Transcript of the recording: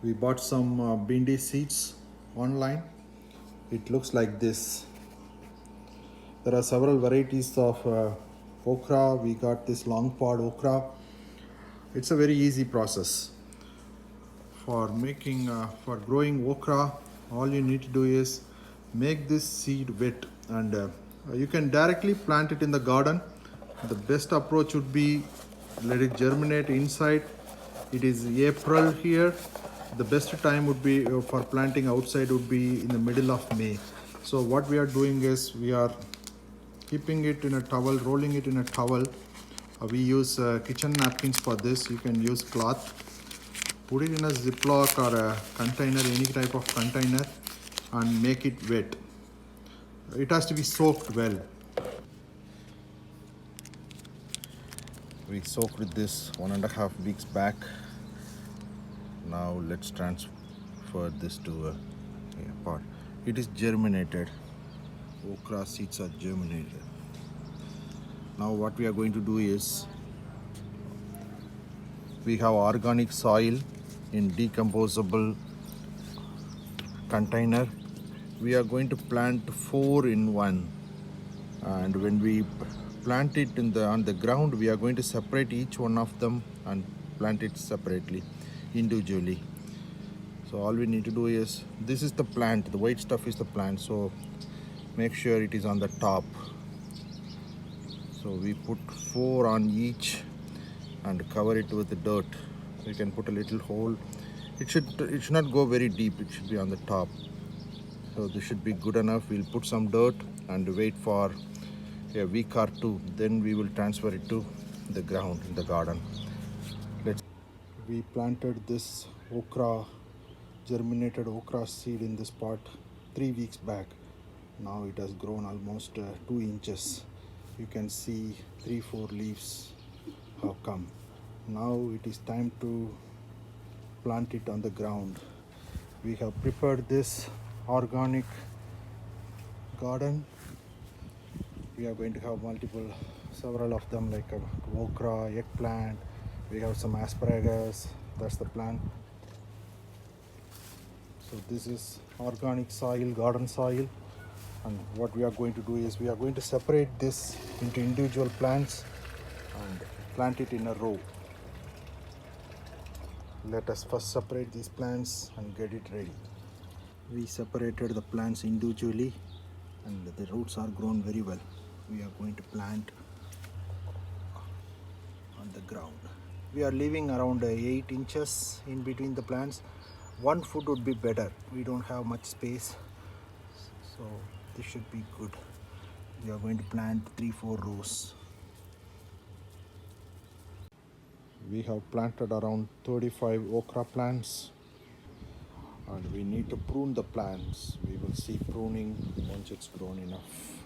We bought some bindi seeds online. It looks like this. There are several varieties of okra. We got this long pod okra. It's a very easy process for growing okra. All you need to do is make this seed wet, and you can directly plant it in the garden. The best approach would be let it germinate inside. It is April here. The best time would be for planting outside would be in the middle of May. So what we are doing is we are keeping it in a towel, rolling it in a towel. We use kitchen napkins for this. You can use cloth. Put it in a Ziploc or a container, any type of container, and make it wet. It has to be soaked well. We soaked this 1.5 weeks back. Now let's transfer this to a pot. It is germinated. Okra seeds are germinated. Now what we are going to do is we have organic soil in decomposable container. We are going to plant 4 in 1, and when we plant it on the ground, we are going to separate each one of them and plant it separately, individually. So all we need to do is, this is the plant, the white stuff is the plant, so make sure it is on the top. So we put 4 on each and cover it with the dirt. We can put a little hole. It should not go very deep. It should be on the top. So this should be good enough. We'll put some dirt and wait for a week or 2. Then we will transfer it to the ground in the garden. We planted this okra, germinated okra seed in this pot 3 weeks back. Now it has grown almost 2 inches. You can see 3-4 leaves have come. Now it is time to plant it on the ground. We have prepared this organic garden. We are going to have several of them, like okra, eggplant. We have some asparagus. That's the plan. So this is organic soil, garden soil. And what we are going to do is we are going to separate this into individual plants and plant it in a row. Let us first separate these plants and get it ready. We separated the plants individually and the roots are grown very well. We are going to plant on the ground. We are leaving around 8 inches in between the plants. 1 foot would be better. We don't have much space, so this should be good. We are going to plant 3-4 rows. We have planted around 35 okra plants, and we need to prune the plants. We will see pruning once it's grown enough.